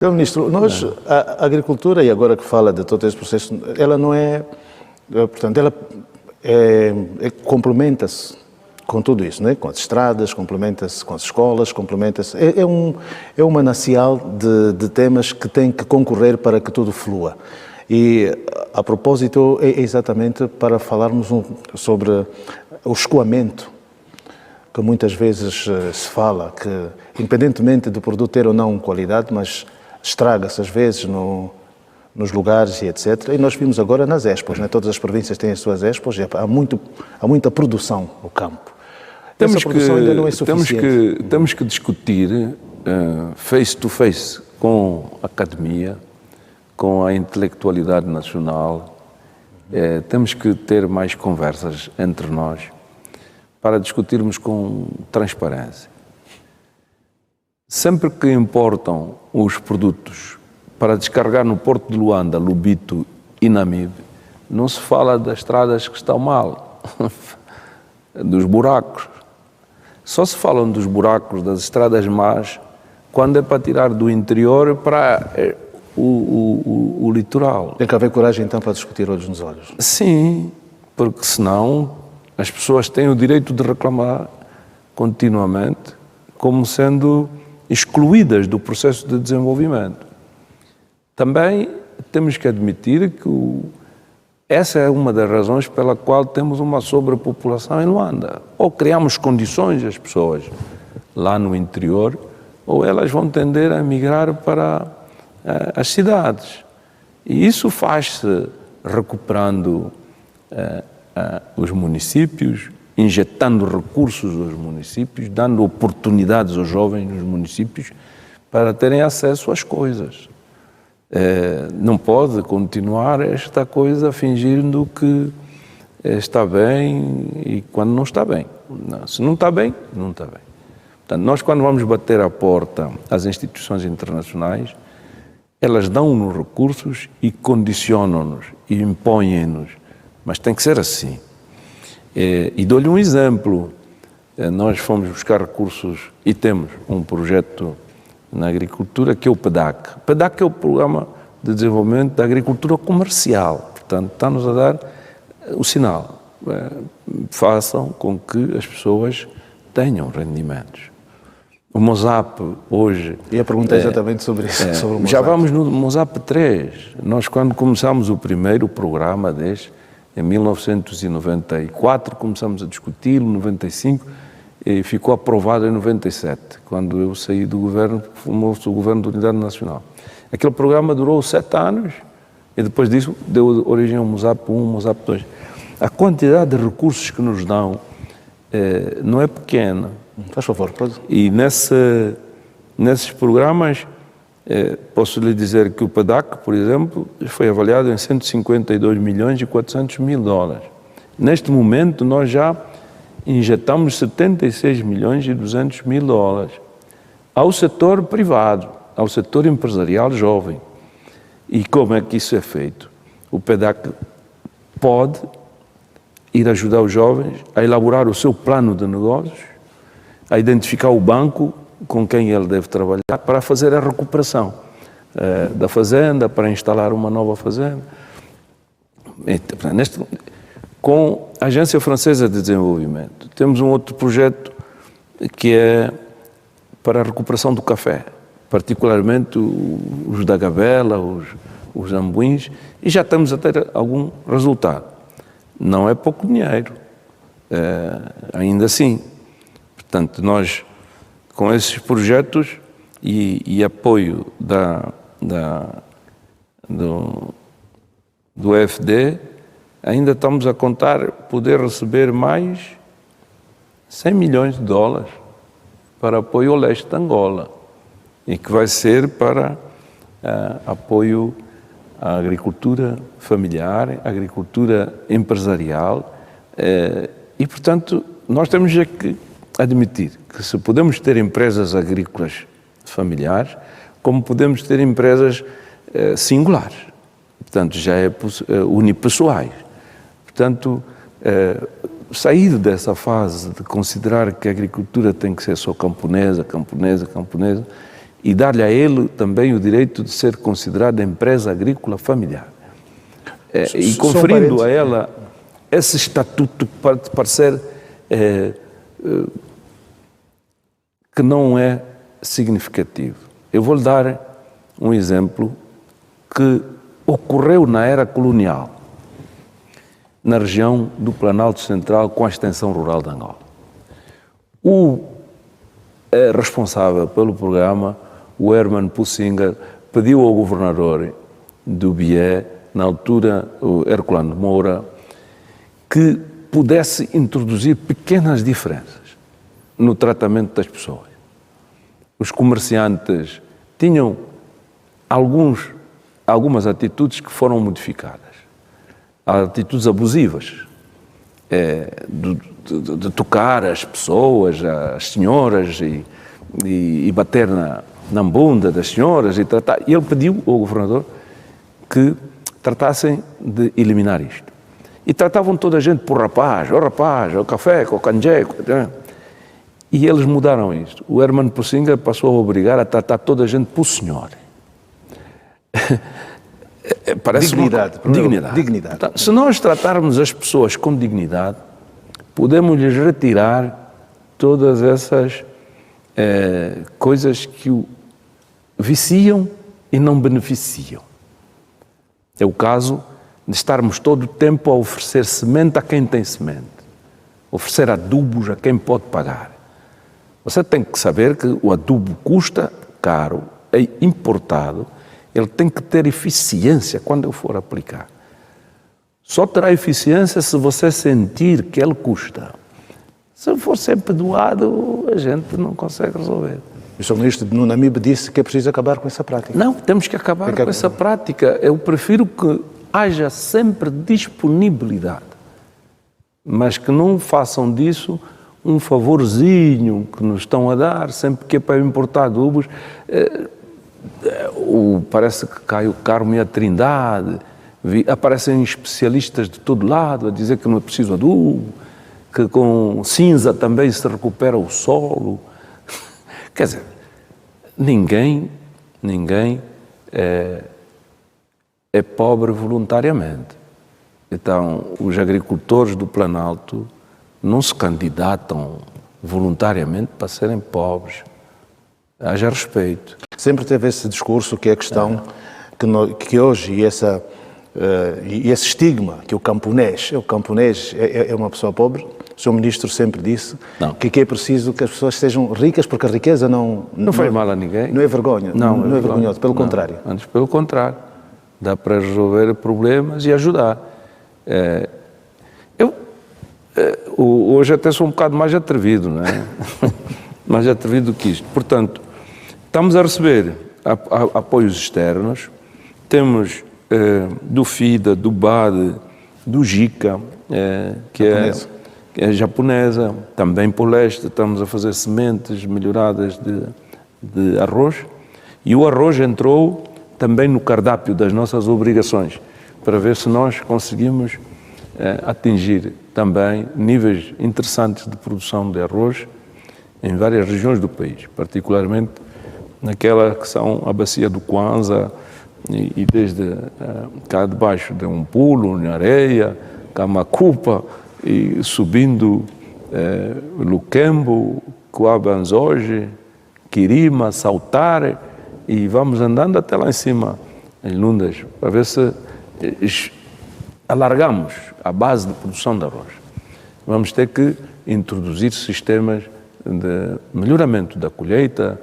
Então, Ministro, a agricultura, e agora que fala de todo esse processo, ela não é, portanto, ela complementa-se com tudo isso, né? Com as estradas, complementa-se com as escolas, complementa-se. É um manancial de temas que tem que concorrer para que tudo flua. E, a propósito, é exatamente para falarmos sobre o escoamento, que muitas vezes se fala, que independentemente do produto ter ou não qualidade, mas estraga-se às vezes nos lugares e etc. E nós vimos agora nas expos, né? Todas as províncias têm as suas expos e há muita produção no campo. Essa produção ainda não é suficiente. Temos que discutir face to face com a academia, com a intelectualidade nacional. Temos que ter mais conversas entre nós para discutirmos com transparência. Sempre que importam os produtos para descarregar no Porto de Luanda, Lubito e Namibe, não se fala das estradas que estão mal, dos buracos. Só se falam dos buracos, das estradas más, quando é para tirar do interior para o litoral. Tem que haver coragem então para discutir olhos nos olhos. Sim, porque senão as pessoas têm o direito de reclamar continuamente como sendo excluídas do processo de desenvolvimento. Também temos que admitir que essa é uma das razões pela qual temos uma sobrepopulação em Luanda. Ou criamos condições às pessoas lá no interior, ou elas vão tender a migrar para as cidades. E isso faz-se recuperando os municípios, injetando recursos aos municípios, dando oportunidades aos jovens nos municípios para terem acesso às coisas. Não pode continuar esta coisa fingindo que está bem e quando não está bem. Não, se não está bem, não está bem. Portanto, nós quando vamos bater à porta às instituições internacionais, elas dão-nos recursos e condicionam-nos e impõem-nos. Mas tem que ser assim. E dou-lhe um exemplo. Nós fomos buscar recursos e temos um projeto na agricultura que é o PEDAC. O PEDAC é o Programa de Desenvolvimento da Agricultura Comercial. Portanto, está-nos a dar o sinal. Façam com que as pessoas tenham rendimentos. O MOSAP hoje... E a pergunta é exatamente sobre isso. Sobre o MOSAP. Já vamos no MOSAP 3. Nós, quando começámos o primeiro programa deste, em 1994, começamos a discuti-lo, em 95, e ficou aprovado em 97, quando eu saí do governo, formou-se o Governo de Unidade Nacional. Aquele programa durou 7 anos e depois disso deu origem ao MOSAP 1, MOSAP 2. A quantidade de recursos que nos dão não é pequena. Faz favor, pode. E nesses programas, posso lhe dizer que o PEDAC, por exemplo, foi avaliado em 152 milhões e 400 mil dólares. Neste momento, nós já injetamos 76 milhões e 200 mil dólares ao setor privado, ao setor empresarial jovem. E como é que isso é feito? O PEDAC pode ir ajudar os jovens a elaborar o seu plano de negócios, a identificar o banco com quem ele deve trabalhar para fazer a recuperação da fazenda, para instalar uma nova fazenda. Com a Agência Francesa de Desenvolvimento, temos um outro projeto que é para a recuperação do café, particularmente os da Gabela, os ambuins, e já estamos a ter algum resultado. Não é pouco dinheiro, ainda assim. Portanto, nós, com esses projetos e apoio do FD, ainda estamos a contar poder receber mais 100 milhões de dólares para apoio ao leste de Angola e que vai ser para apoio à agricultura familiar, à agricultura empresarial e, portanto, nós temos que admitir que se podemos ter empresas agrícolas familiares, como podemos ter empresas singulares, portanto, já é unipessoais. Portanto, sair dessa fase de considerar que a agricultura tem que ser só camponesa, e dar-lhe a ele também o direito de ser considerada empresa agrícola familiar. E conferindo a ela esse estatuto que pode parecer que não é significativo. Eu vou-lhe dar um exemplo que ocorreu na era colonial, na região do Planalto Central com a extensão rural de Angola. O responsável pelo programa, o Herman Pussinger, pediu ao governador do Bié, na altura o Herculano Moura, que pudesse introduzir pequenas diferenças no tratamento das pessoas. Os comerciantes tinham algumas atitudes que foram modificadas. Atitudes abusivas, de tocar as pessoas, as senhoras, e bater na bunda das senhoras, e ele pediu ao governador que tratassem de eliminar isto. E tratavam toda a gente por rapaz, o café, o canjeco. E eles mudaram isto. O Herman Pussinger passou a obrigar a tratar toda a gente por senhor. Parece dignidade. Dignidade. Então, se nós tratarmos as pessoas com dignidade, podemos lhes retirar todas essas coisas que o viciam e não beneficiam. É o caso de estarmos todo o tempo a oferecer semente a quem tem semente, oferecer adubos a quem pode pagar. Você tem que saber que o adubo custa caro, é importado, ele tem que ter eficiência quando eu for aplicar. Só terá eficiência se você sentir que ele custa. Se for sempre doado, a gente não consegue resolver. O Sr. Ministro no Namibe disse que é preciso acabar com essa prática. Não, temos que acabar com essa prática. Eu prefiro que haja sempre disponibilidade, mas que não façam disso um favorzinho que nos estão a dar, sempre que é para importar adubos. Parece que cai o Carmo e a Trindade, aparecem especialistas de todo lado a dizer que não é preciso adubo, que com cinza também se recupera o solo. Quer dizer, ninguém é pobre voluntariamente. Então, os agricultores do Planalto não se candidatam voluntariamente para serem pobres. Haja respeito. Sempre teve esse discurso que é a questão que hoje e esse estigma que o camponês é uma pessoa pobre. O Sr. Ministro sempre disse que é preciso que as pessoas sejam ricas, porque a riqueza não faz mal a ninguém. Não é vergonha, não é vergonhoso, pelo contrário. Antes, pelo contrário. Dá para resolver problemas e ajudar. Hoje até sou um bocado mais atrevido, não é? Mais atrevido do que isto. Portanto, estamos a receber apoios externos, temos do FIDA, do BAD, do JICA, que é japonesa, também por leste, estamos a fazer sementes melhoradas de arroz, e o arroz entrou também no cardápio das nossas obrigações, para ver se nós conseguimos atingir também níveis interessantes de produção de arroz em várias regiões do país, particularmente naquela que são a bacia do Kwanza e desde cá de baixo de um pulo, na areia, Camacupa, e subindo Luquembo, Coabanzoge, Quirima, Saltare, e vamos andando até lá em cima, em Lundas, para ver se alargamos a base de produção de arroz. Vamos ter que introduzir sistemas de melhoramento da colheita.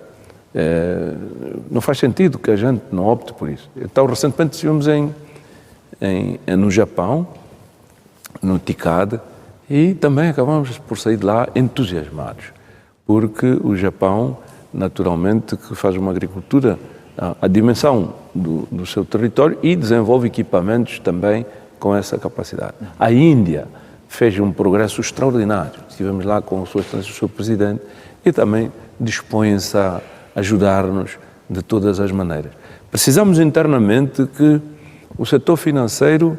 Não faz sentido que a gente não opte por isso. Então, recentemente estivemos no Japão, no TICAD, e também acabamos por sair de lá entusiasmados, porque o Japão, naturalmente, que faz uma agricultura à dimensão do seu território e desenvolve equipamentos também com essa capacidade. A Índia fez um progresso extraordinário. Estivemos lá com o seu presidente e também dispõe-se a ajudar-nos de todas as maneiras. Precisamos internamente que o setor financeiro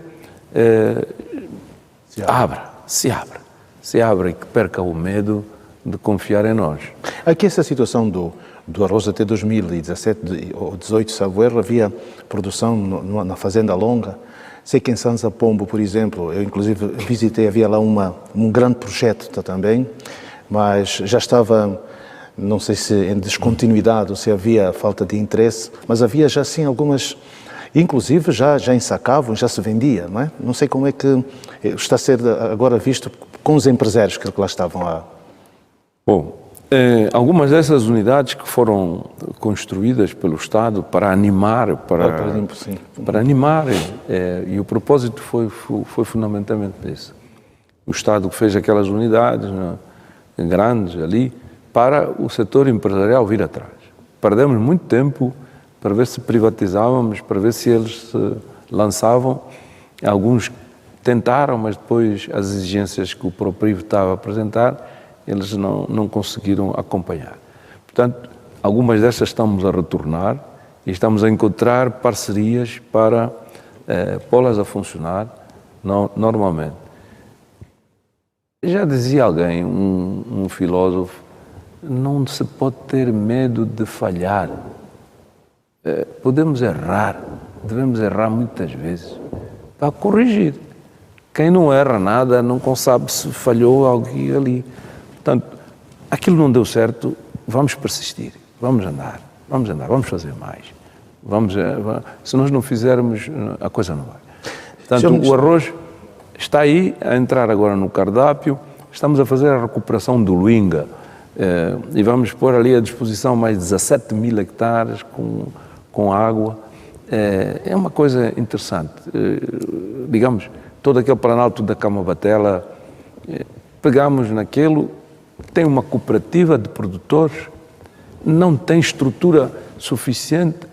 se abra e que perca o medo de confiar em nós. Aqui essa situação do arroz até 2017 ou 18, salvo erro, havia produção na Fazenda Longa. Sei que em Sansa Pombo, por exemplo, eu inclusive visitei, havia lá um grande projeto também, mas já estava, não sei se em descontinuidade ou se havia falta de interesse, mas havia já sim algumas, inclusive já ensacavam, já se vendia, não é? Não sei como é que está a ser agora visto com os empresários que lá estavam lá. Bom, algumas dessas unidades que foram construídas pelo Estado para animar, para animar, e o propósito foi fundamentalmente esse. O Estado fez aquelas unidades grandes ali para o setor empresarial vir atrás. Perdemos muito tempo para ver se privatizávamos, para ver se eles se lançavam. Alguns tentaram, mas depois as exigências que o próprio estava a apresentar, eles não conseguiram acompanhar. Portanto, algumas destas estamos a retornar e estamos a encontrar parcerias para pô-las a funcionar normalmente. Já dizia alguém, um filósofo, não se pode ter medo de falhar. Podemos errar, devemos errar muitas vezes para corrigir. Quem não erra nada não sabe se falhou alguém ali. Portanto, aquilo não deu certo, vamos persistir, vamos andar, vamos fazer mais. Se nós não fizermos, a coisa não vai. Portanto, o arroz está aí a entrar agora no cardápio, estamos a fazer a recuperação do Luinga e vamos pôr ali à disposição mais 17 mil hectares com água. É uma coisa interessante. Digamos, todo aquele planalto da Camabatela, pegamos naquilo. Tem uma cooperativa de produtores, não tem estrutura suficiente.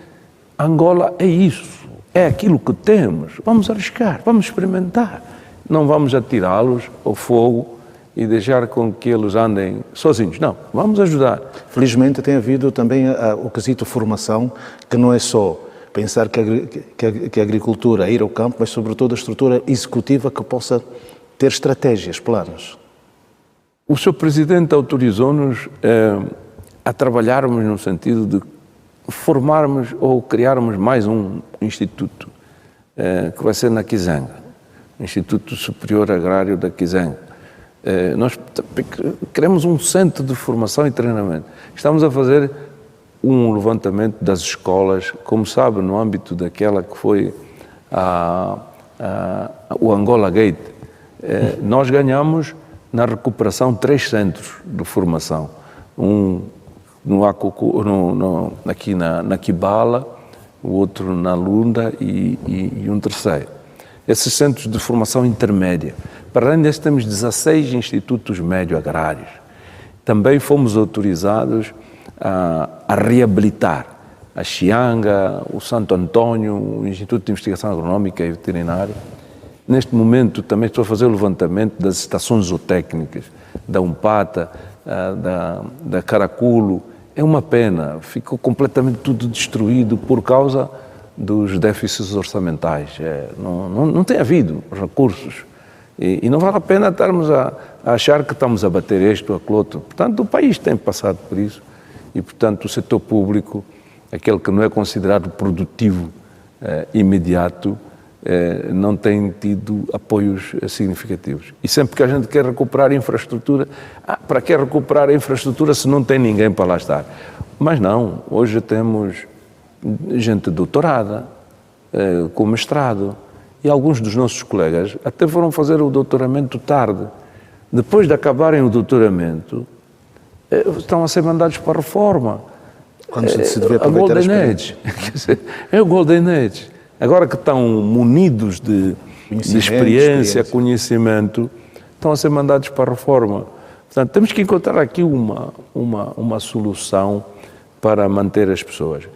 Angola é isso, é aquilo que temos. Vamos arriscar, vamos experimentar. Não vamos atirá-los ao fogo e deixar com que eles andem sozinhos. Não, vamos ajudar. Felizmente tem havido também o quesito formação, que não é só pensar que a agricultura é ir ao campo, mas sobretudo a estrutura executiva que possa ter estratégias, planos. O Sr. Presidente autorizou-nos a trabalharmos no sentido de formarmos ou criarmos mais um instituto, que vai ser na Kizanga, Instituto Superior Agrário da Kizanga. Nós queremos um centro de formação e treinamento. Estamos a fazer um levantamento das escolas, como sabe, no âmbito daquela que foi o Angola Gate. Nós ganhamos na recuperação 3 centros de formação, aqui na Kibala, o outro na Lunda e um terceiro. Esses centros de formação intermédia. Para além desses, temos 16 institutos médio-agrários. Também fomos autorizados a reabilitar a Xianga, o Santo Antônio, o Instituto de Investigação Agronómica e Veterinária. Neste momento também estou a fazer o levantamento das estações zootécnicas, da Umpata, da Caraculo. É uma pena, ficou completamente tudo destruído por causa dos déficits orçamentais. Não tem havido recursos e não vale a pena estarmos a achar que estamos a bater isto ou aquilo outro. Portanto, o país tem passado por isso e, portanto, o setor público, aquele que não é considerado produtivo imediato, não tem tido apoios significativos. E sempre que a gente quer recuperar a infraestrutura, para que recuperar a infraestrutura se não tem ninguém para lá estar? Mas não, hoje temos gente doutorada, com mestrado, e alguns dos nossos colegas até foram fazer o doutoramento tarde. Depois de acabarem o doutoramento, estão a ser mandados para a reforma. Quando se devia aproveitar a Golden Age. É o Golden Age. Agora que estão munidos de experiência, conhecimento, estão a ser mandados para a reforma. Portanto, temos que encontrar aqui uma solução para manter as pessoas.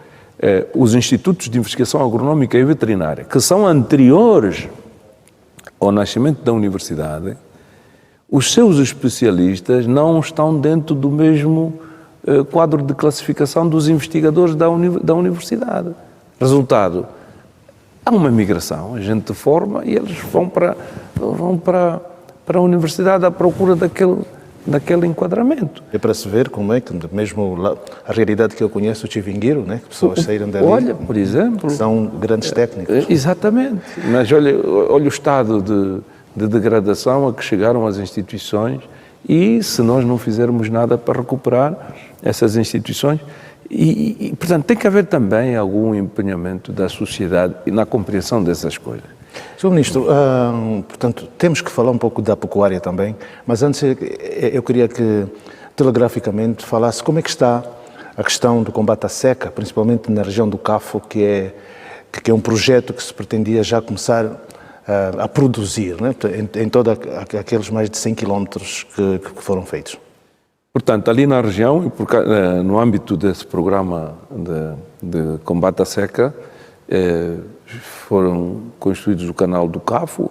Os institutos de investigação agronómica e veterinária, que são anteriores ao nascimento da universidade, os seus especialistas não estão dentro do mesmo quadro de classificação dos investigadores da universidade. Resultado, há uma migração, a gente forma e eles vão para a universidade à procura naquele enquadramento. É para se ver como é que, mesmo a realidade que eu conheço, o Chivinguiro, né, que pessoas saíram dali. Olha, por exemplo... São grandes técnicos. Exatamente. Mas olha o estado de degradação a que chegaram as instituições e se nós não fizermos nada para recuperar essas instituições... E, portanto, tem que haver também algum empenhamento da sociedade na compreensão dessas coisas. Sr. Ministro, portanto, temos que falar um pouco da pecuária também, mas antes eu queria que, telegraficamente, falasse como é que está a questão do combate à seca, principalmente na região do Cafo, que é um projeto que se pretendia já começar a produzir, né, em todos aqueles mais de 100 quilómetros que foram feitos. Portanto, ali na região, no âmbito desse programa de combate à seca, foram construídos o canal do Cafo,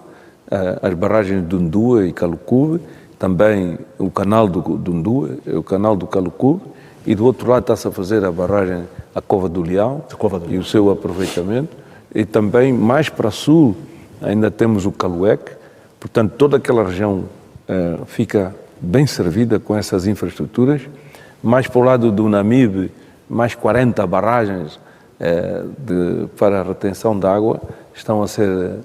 as barragens de Undua e Calucube, também o canal do Undua, o canal do Calucube, e do outro lado está-se a fazer a barragem à Cova do Leão e o seu aproveitamento. E também mais para sul ainda temos o Calueque, portanto toda aquela região fica bem servida com essas infraestruturas. Mais para o lado do Namibe, mais 40 barragens para a retenção de água estão a ser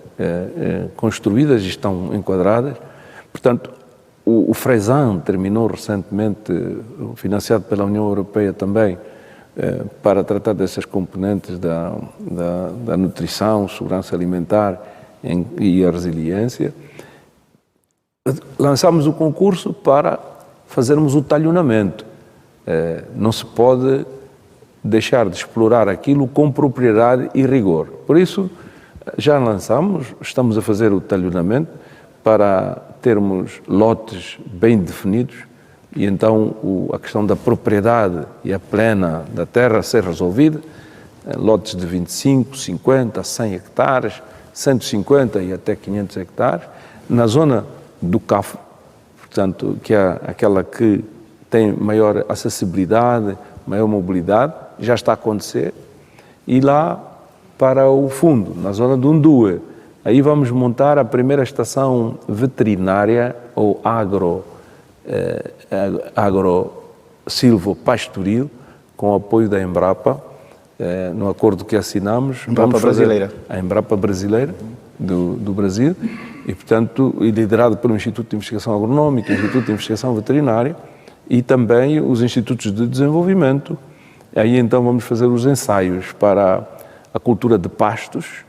construídas e estão enquadradas. Portanto, o Fresan terminou recentemente, financiado pela União Europeia também, para tratar dessas componentes da nutrição, segurança alimentar e a resiliência. Lançámos o concurso para fazermos o talhonamento. Não se pode deixar de explorar aquilo com propriedade e rigor. Por isso, já lançamos, estamos a fazer o talhonamento para termos lotes bem definidos e então a questão da propriedade e a plena da terra ser resolvida, lotes de 25, 50, 100 hectares, 150 e até 500 hectares, na zona do Cafo, portanto, que é aquela que tem maior acessibilidade, maior mobilidade, já está a acontecer, e lá para o fundo, na zona do Undua, aí vamos montar a primeira estação veterinária ou agro-silvopastoril, com o apoio da Embrapa, no acordo que assinamos. Embrapa brasileira. A Embrapa brasileira do Brasil, e portanto liderado pelo Instituto de Investigação Agronómica, Instituto de Investigação Veterinária e também os Institutos de Desenvolvimento. Aí então vamos fazer os ensaios para a cultura de pastos,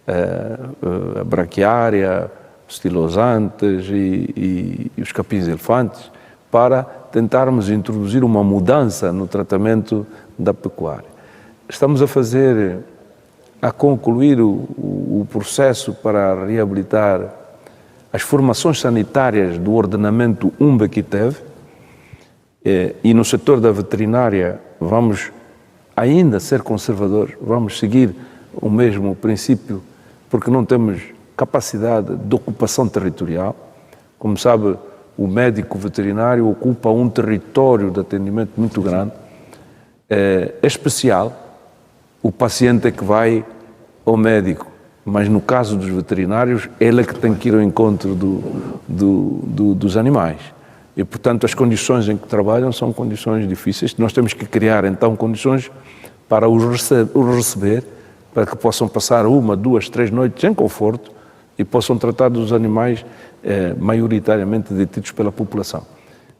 a braquiária, os estilosantes e os capins-elefantes, para tentarmos introduzir uma mudança no tratamento da pecuária. Estamos a concluir o processo para reabilitar as formações sanitárias do ordenamento Umba-Quiteve, e no setor da veterinária vamos ainda ser conservadores, vamos seguir o mesmo princípio, porque não temos capacidade de ocupação territorial. Como sabe, o médico veterinário ocupa um território de atendimento muito grande. É especial, o paciente é que vai ao médico, mas no caso dos veterinários, ele é que tem que ir ao encontro dos animais. E, portanto, as condições em que trabalham são condições difíceis. Nós temos que criar, então, condições para os receber, para que possam passar 1, 2, 3 noites em conforto e possam tratar dos animais maioritariamente detidos pela população.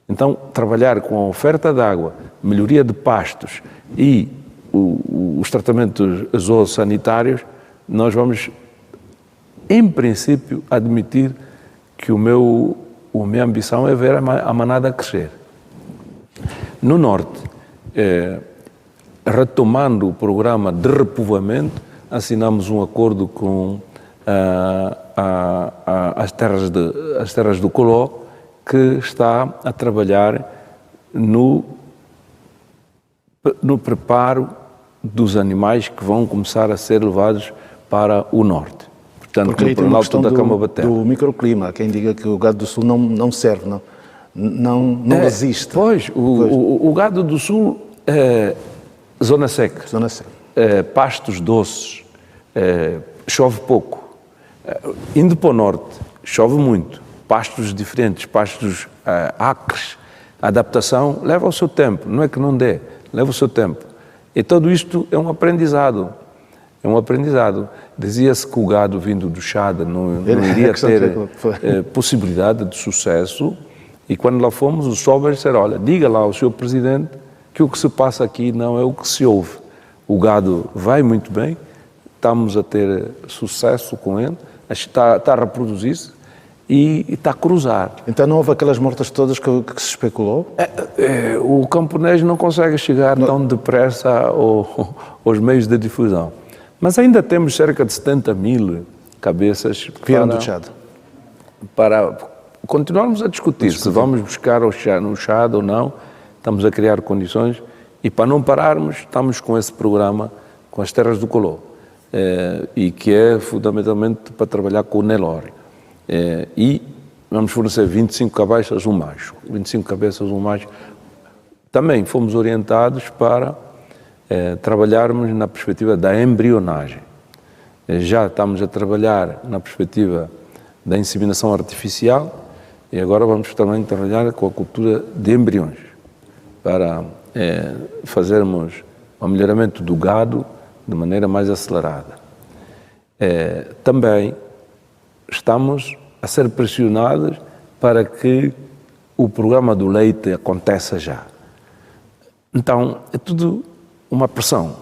Então, trabalhar com a oferta de água, melhoria de pastos e os tratamentos zoossanitários, nós vamos, em princípio, admitir que a minha ambição é ver a manada crescer. No Norte, retomando o programa de repovoamento, assinamos um acordo com as terras do Coló, que está a trabalhar no preparo dos animais que vão começar a ser levados para o Norte. Portanto, porque aí tem uma questão do microclima. Quem diga que o gado do Sul não serve, não resiste. Pois, o gado do Sul é zona seca. Zona seca. Pastos doces, chove pouco. Indo para o Norte, chove muito. Pastos diferentes, pastos acres, A adaptação leva o seu tempo, não é que não dê, leva o seu tempo. E tudo isto é um aprendizado. É um aprendizado. Dizia-se que o gado vindo do Chad não iria ter possibilidade de sucesso, e quando lá fomos, os sobras disseram, olha, diga lá ao Sr. Presidente que o que se passa aqui não é o que se ouve. O gado vai muito bem, estamos a ter sucesso com ele, está a reproduzir-se e está a cruzar. Então não houve aquelas mortes todas que se especulou? O camponês não consegue chegar tão depressa aos meios de difusão. Mas ainda temos cerca de 70 mil cabeças Que vieram do Chad. Para continuarmos a discutir se vamos buscar no Chad ou não. Estamos a criar condições e, para não pararmos, estamos com esse programa com as terras do Coló, e que é fundamentalmente para trabalhar com o Nelore. E vamos fornecer 25 cabeças, um macho. 25 cabeças, um macho. Também fomos orientados para trabalharmos na perspectiva da embrionagem. Já estamos a trabalhar na perspectiva da inseminação artificial e agora vamos também trabalhar com a cultura de embriões para fazermos o melhoramento do gado de maneira mais acelerada. Também estamos a ser pressionados para que o programa do leite aconteça já. Então, é tudo uma pressão.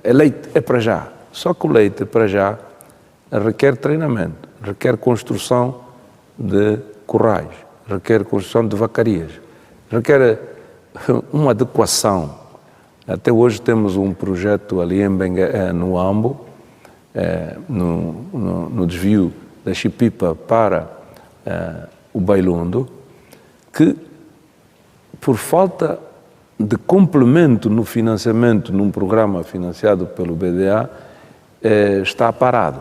Leite é para já. Só que o leite para já requer treinamento, requer construção de currais, requer construção de vacarias, requer uma adequação. Até hoje temos um projeto ali no Ambo, no desvio da Chipipa para o Bailundo, que por falta de complemento no financiamento num programa financiado pelo BDA está parado.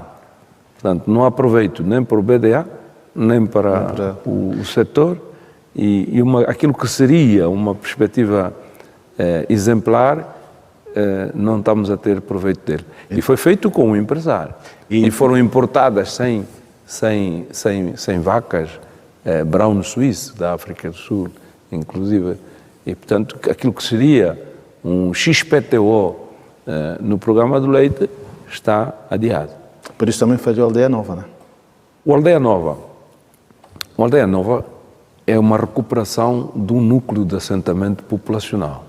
Portanto, não há proveito nem para o BDA, nem para o setor, e aquilo que seria uma perspectiva exemplar, não estamos a ter proveito dele. E foi feito com um empresário. E foram importadas 100 vacas Brown Suisse, da África do Sul, inclusive. E, portanto, aquilo que seria um XPTO no programa do leite está adiado. Por isso também falhou a Aldeia Nova, não é? O Aldeia Nova é uma recuperação de um núcleo de assentamento populacional.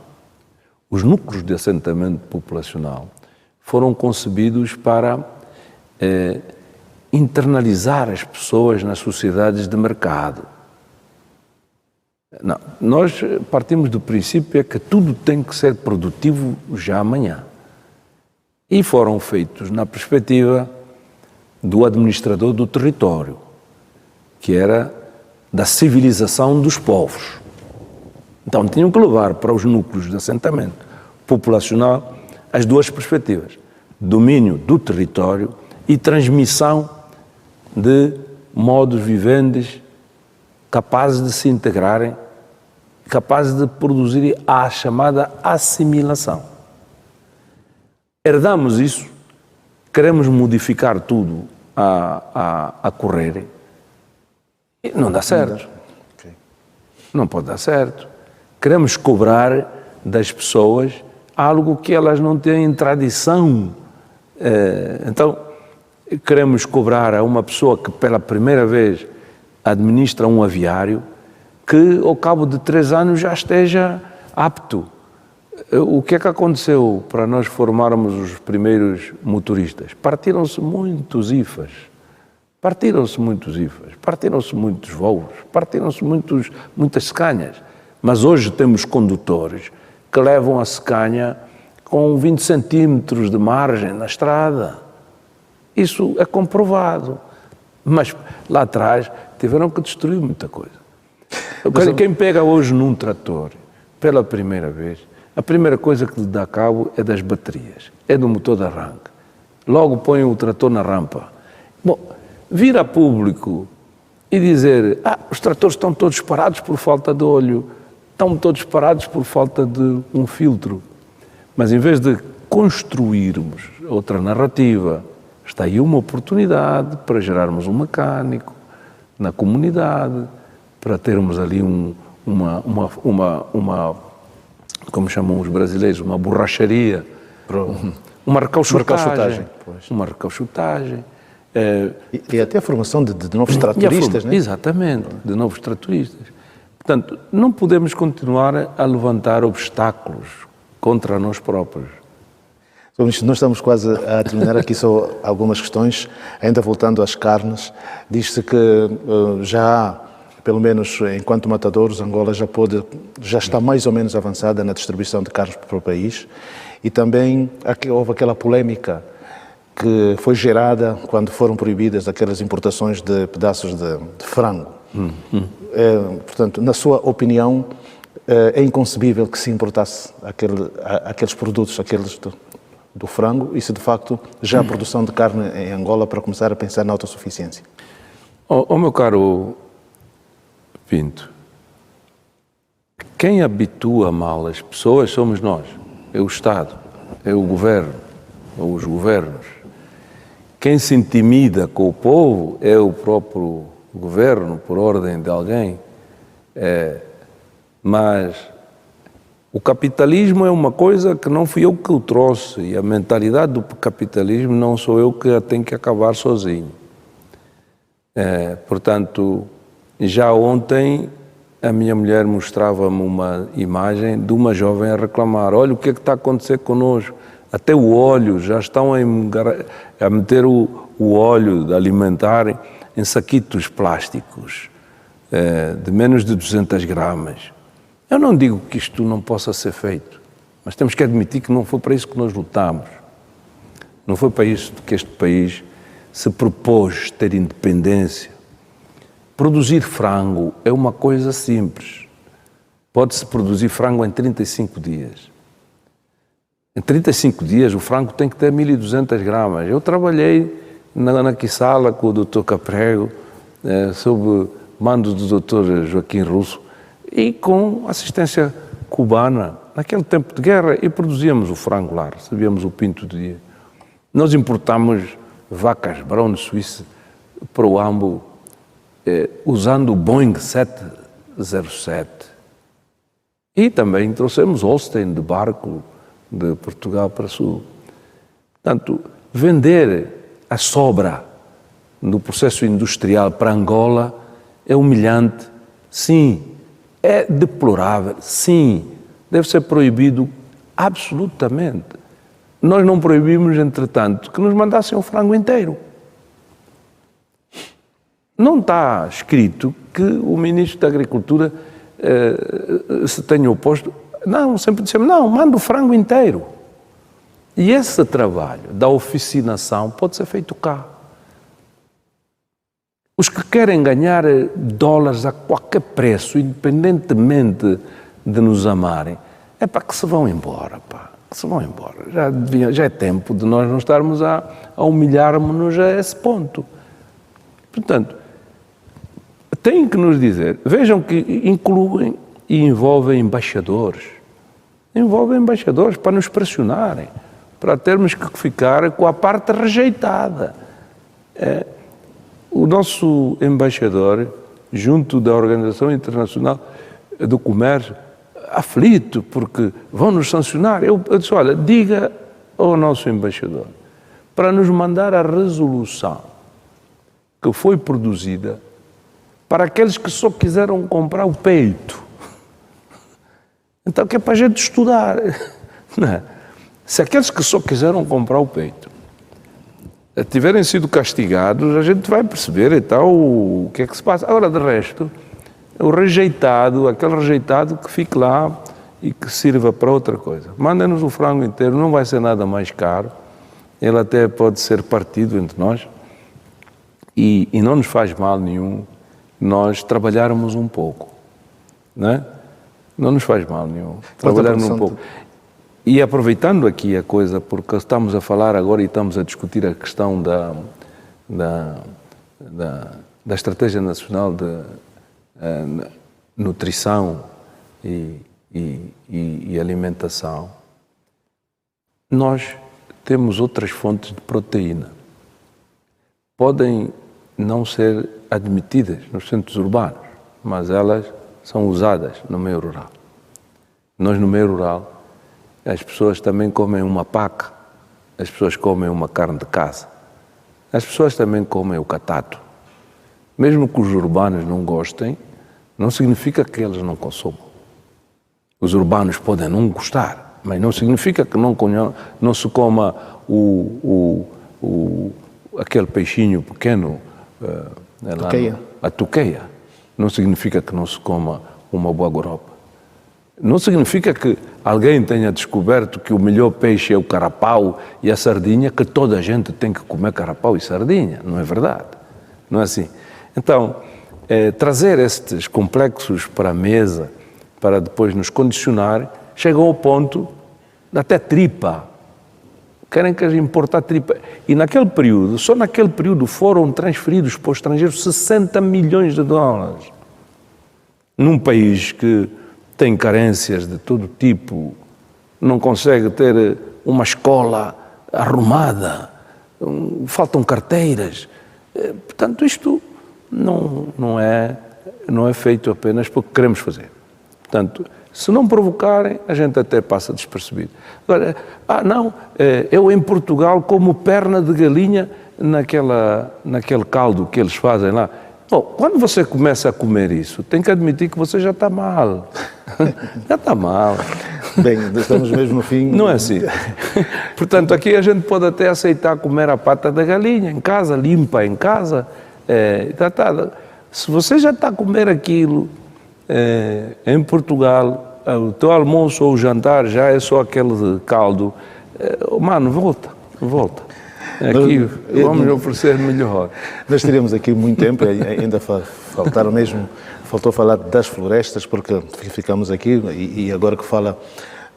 Os núcleos de assentamento populacional foram concebidos para internalizar as pessoas nas sociedades de mercado. Não, nós partimos do princípio que tudo tem que ser produtivo já amanhã. E foram feitos na perspectiva do administrador do território, que era da civilização dos povos. Então tinham que levar para os núcleos de assentamento populacional as duas perspectivas: domínio do território e transmissão de modos viventes capazes de se integrarem, capazes de produzir a chamada assimilação. Herdamos isso, queremos modificar tudo a correr, e não dá certo. Não pode dar certo. Queremos cobrar das pessoas algo que elas não têm tradição. Então, queremos cobrar a uma pessoa que pela primeira vez administra um aviário, que ao cabo de 3 anos já esteja apto. O que é que aconteceu para nós formarmos os primeiros motoristas? Partiram-se muitos IFAs, partiram-se muitos voos, partiram-se muitas secanhas. Mas hoje temos condutores que levam a secanha com 20 centímetros de margem na estrada. Isso é comprovado. Mas lá atrás tiveram que destruir muita coisa. Quem pega hoje num trator pela primeira vez, a primeira coisa que lhe dá cabo é das baterias, é do motor de arranque. Logo põe o trator na rampa. Bom, vir a público e dizer: os tratores estão todos parados por falta de óleo, estão todos parados por falta de um filtro. Mas em vez de construirmos outra narrativa, está aí uma oportunidade para gerarmos um mecânico na comunidade, para termos ali um como chamam os brasileiros, uma borracharia, uma recauchutagem. Uma recauchutagem. E até a formação de novos tratoristas, né? Exatamente, de novos tratoristas. Portanto, não podemos continuar a levantar obstáculos contra nós próprios. Nós estamos quase a terminar aqui só algumas questões, ainda voltando às carnes. Diz-se que já há, pelo menos enquanto matadores, Angola já está mais ou menos avançada na distribuição de carnes para o país, e também houve aquela polémica que foi gerada quando foram proibidas aquelas importações de pedaços de frango. Portanto, na sua opinião, é inconcebível que se importasse aqueles produtos, aqueles do frango, e se de facto já há produção de carne em Angola para começar a pensar na autossuficiência? Meu caro Pinto, quem habitua mal as pessoas somos nós, é o Estado, é o governo, ou os governos. Quem se intimida com o povo é o próprio governo, por ordem de alguém. Mas o capitalismo é uma coisa que não fui eu que o trouxe, e a mentalidade do capitalismo não sou eu que a tenho que acabar sozinho. Portanto, já ontem a minha mulher mostrava-me uma imagem de uma jovem a reclamar: olha o que é que está a acontecer connosco, até o óleo, já estão a meter o óleo de alimentar em saquitos plásticos de menos de 200 gramas. Eu não digo que isto não possa ser feito, mas temos que admitir que não foi para isso que nós lutamos. Não foi para isso que este país se propôs ter independência. Produzir frango é uma coisa simples. Pode-se produzir frango em 35 dias. Em 35 dias o frango tem que ter 1.200 gramas. Eu trabalhei na Quissala com o Dr. Caprego, sob mando do Dr. Joaquim Russo, e com assistência cubana, naquele tempo de guerra, e produzíamos o frango lá, recebíamos o pinto do dia. Nós importámos vacas Brown de Suíça para o Ambo, usando o Boeing 707. E também trouxemos Holstein de barco de Portugal para o Sul. Portanto, vender a sobra no processo industrial para Angola é humilhante, sim. É deplorável, sim. Deve ser proibido absolutamente. Nós não proibimos, entretanto, que nos mandassem o frango inteiro. Não está escrito que o Ministro da Agricultura se tenha oposto. Não, sempre dissemos, não, manda o frango inteiro. E esse trabalho da oficinação pode ser feito cá. Os que querem ganhar dólares a qualquer preço, independentemente de nos amarem, é para que se vão embora, pá, que se vão embora. Já é tempo de nós não estarmos a humilharmos-nos a esse ponto. Portanto, têm que nos dizer, vejam que incluem e envolvem embaixadores para nos pressionarem, para termos que ficar com a parte rejeitada. O nosso embaixador, junto da Organização Internacional do Comércio, aflito, porque vão nos sancionar. Eu disse, olha, diga ao nosso embaixador para nos mandar a resolução que foi produzida para aqueles que só quiseram comprar o peito. Então, que é para a gente estudar. Não é? Se aqueles que só quiseram comprar o peito tiverem sido castigados, a gente vai perceber então o que é que se passa. Agora, de resto, o rejeitado, aquele rejeitado que fique lá e que sirva para outra coisa. Mandem-nos o frango inteiro, não vai ser nada mais caro, ele até pode ser partido entre nós e não nos faz mal nenhum nós trabalharmos um pouco, não é? Não nos faz mal nenhum trabalharmos um pouco. E aproveitando aqui a coisa, porque estamos a falar agora e estamos a discutir a questão da Estratégia Nacional de Nutrição e Alimentação, nós temos outras fontes de proteína. Podem não ser admitidas nos centros urbanos, mas elas são usadas no meio rural. Nós, no meio rural, as pessoas também comem uma paca, as pessoas comem uma carne de caça, as pessoas também comem o catato. Mesmo que os urbanos não gostem, não significa que eles não consumam. Os urbanos podem não gostar, mas não significa que não se coma aquele peixinho pequeno, a tuqueia. Não significa que não se coma uma boa goropa. Não significa que alguém tenha descoberto que o melhor peixe é o carapau e a sardinha, que toda a gente tem que comer carapau e sardinha. Não é verdade. Não é assim. Então, trazer estes complexos para a mesa, para depois nos condicionar, chegou ao ponto de até tripa. Querem que a gente importar tripa. E naquele período, só naquele período foram transferidos para o estrangeiro 60 milhões de dólares. Num país que tem carências de todo tipo, não consegue ter uma escola arrumada, faltam carteiras. Portanto, isto não é feito apenas porque queremos fazer. Portanto, se não provocarem, a gente até passa despercebido. Agora, eu em Portugal como perna de galinha naquele caldo que eles fazem lá. Bom, quando você começa a comer isso, tem que admitir que você já está mal. Já está mal. Bem, estamos mesmo no fim. Não é assim. Portanto, aqui a gente pode até aceitar comer a pata da galinha em casa, limpa em casa. Se você já está a comer aquilo em Portugal, o teu almoço ou o jantar já é só aquele caldo, mano, volta. Aqui vamos oferecer melhor. Nós teríamos aqui muito tempo, ainda faltou falar das florestas, porque ficamos aqui e agora que fala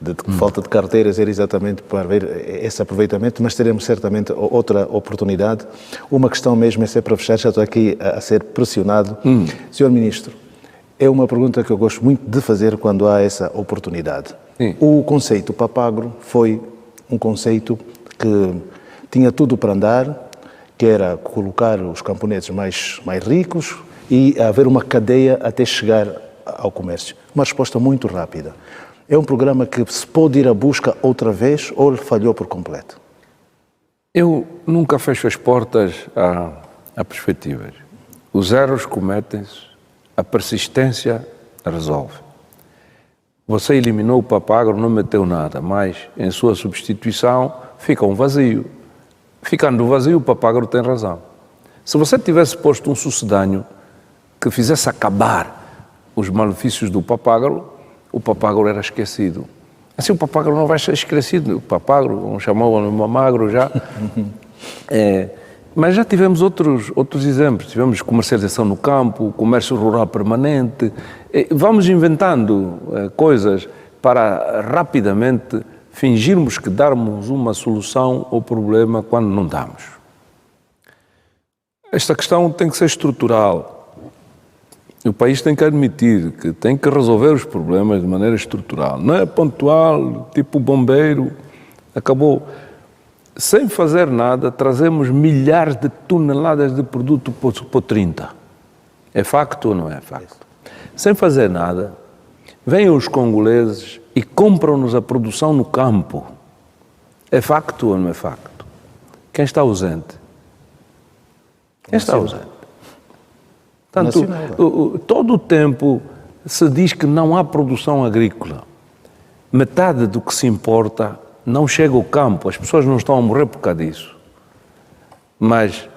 de falta de carteiras era exatamente para ver esse aproveitamento, mas teremos certamente outra oportunidade. Uma questão mesmo, essa é para fechar, já estou aqui a ser pressionado. Senhor Ministro, é uma pergunta que eu gosto muito de fazer quando há essa oportunidade. Sim. O conceito Papagro foi um conceito que tinha tudo para andar, que era colocar os camponeses mais ricos e haver uma cadeia até chegar ao comércio. Uma resposta muito rápida. É um programa que se pode ir à busca outra vez ou ele falhou por completo? Eu nunca fecho as portas a perspectivas. Os erros cometem-se, a persistência resolve. Você eliminou o Papagro, não meteu nada, mas em sua substituição fica um vazio. Ficando vazio, o Papagro tem razão. Se você tivesse posto um sucedâneo que fizesse acabar os malefícios do Papagro, o Papagro era esquecido. Assim o Papagro não vai ser esquecido. O Papagro, vamos chamar-o de Mamagro já. Mas já tivemos outros exemplos. Tivemos comercialização no campo, comércio rural permanente. Vamos inventando coisas para rapidamente fingirmos que darmos uma solução ao problema quando não damos. Esta questão tem que ser estrutural. O país tem que admitir que tem que resolver os problemas de maneira estrutural. Não é pontual, tipo bombeiro, acabou. Sem fazer nada, trazemos milhares de toneladas de produto por 30. É facto ou não é facto? Sem fazer nada, vêm os congoleses e compram-nos a produção no campo. É facto ou não é facto? Quem está ausente? Quem está ausente? Portanto, todo o tempo se diz que não há produção agrícola. Metade do que se importa não chega ao campo. As pessoas não estão a morrer por causa disso. Mas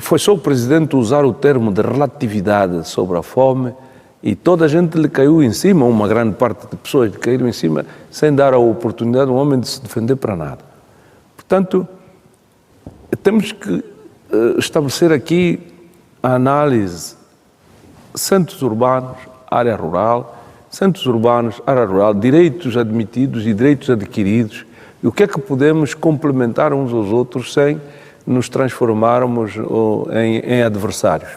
foi só o Presidente usar o termo de relatividade sobre a fome e toda a gente lhe caiu em cima, uma grande parte de pessoas lhe caíram em cima, sem dar a oportunidade ao homem de se defender para nada. Portanto, temos que estabelecer aqui a análise centros urbanos, área rural, centros urbanos, área rural, direitos admitidos e direitos adquiridos, e o que é que podemos complementar uns aos outros sem nos transformarmos em adversários.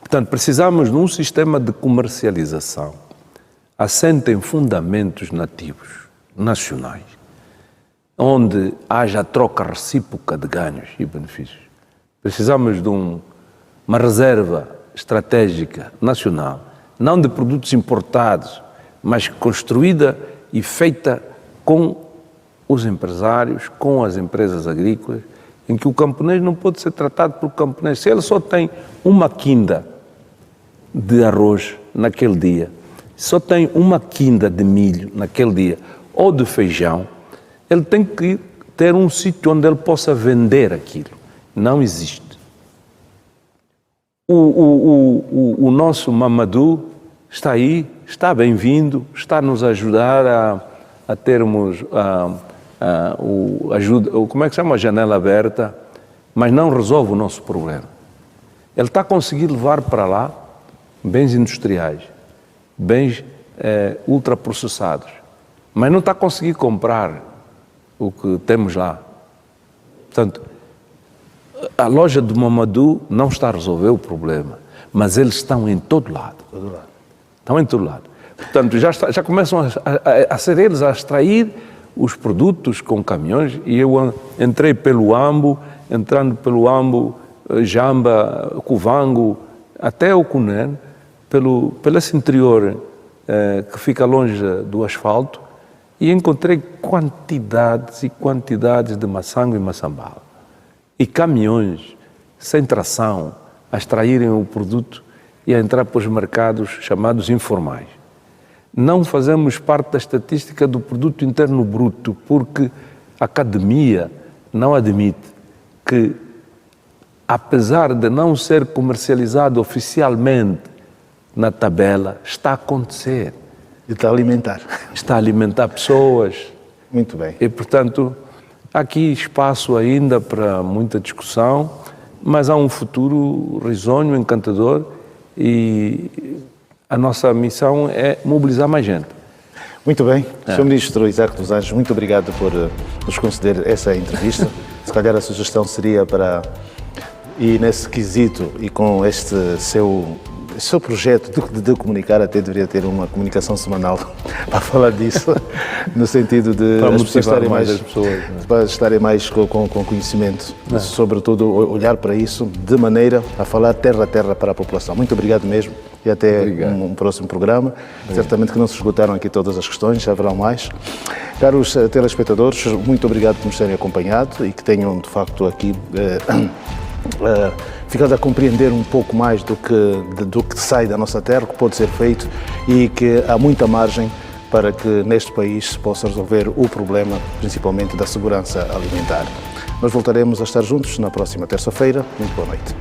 Portanto, precisamos de um sistema de comercialização assente em fundamentos nativos, nacionais, onde haja troca recíproca de ganhos e benefícios. Precisamos de uma reserva estratégica nacional, não de produtos importados, mas construída e feita com os empresários, com as empresas agrícolas, em que o camponês não pode ser tratado por camponês. Se ele só tem uma quinda de arroz naquele dia, só tem uma quinda de milho naquele dia, ou de feijão, ele tem que ter um sítio onde ele possa vender aquilo. Não existe. O nosso Mamadou está aí, está bem-vindo, está a nos ajudar a termos como é que se chama? A janela aberta, mas não resolve o nosso problema. Ele está a conseguir levar para lá bens industriais, bens ultraprocessados, mas não está a conseguir comprar o que temos lá. Portanto, a loja do Mamadou não está a resolver o problema, mas eles estão em todo lado. Estão em todo lado. Portanto, já começam a ser eles a extrair os produtos com caminhões, e eu entrei pelo Ambo, entrando pelo Ambo, Jamba, Cuvango, até o Cunene, pelo esse interior que fica longe do asfalto, e encontrei quantidades e quantidades de maçango e maçambala. E caminhões sem tração a extraírem o produto e a entrar para os mercados chamados informais. Não fazemos parte da estatística do produto interno bruto, porque a academia não admite que, apesar de não ser comercializado oficialmente na tabela, está a acontecer. E está a alimentar. Está a alimentar pessoas. Muito bem. E, portanto, há aqui espaço ainda para muita discussão, mas há um futuro risonho, encantador, e a nossa missão é mobilizar mais gente. Muito bem. Sr. Ministro Isaac dos Anjos, muito obrigado por nos conceder essa entrevista. Se calhar a sugestão seria para ir nesse quesito e com este seu projeto de comunicar, até deveria ter uma comunicação semanal para falar disso, no sentido de para as pessoas estarem mais, as pessoas, para estarem mais com conhecimento, sobretudo olhar para isso de maneira a falar terra a terra para a população. Muito obrigado mesmo e até um próximo programa. Certamente que não se esgotaram aqui todas as questões, já haverão mais. Caros telespectadores, muito obrigado por nos terem acompanhado e que tenham de facto aqui ficado a compreender um pouco mais do que sai da nossa terra, o que pode ser feito e que há muita margem para que neste país se possa resolver o problema, principalmente da segurança alimentar. Nós voltaremos a estar juntos na próxima terça-feira. Muito boa noite.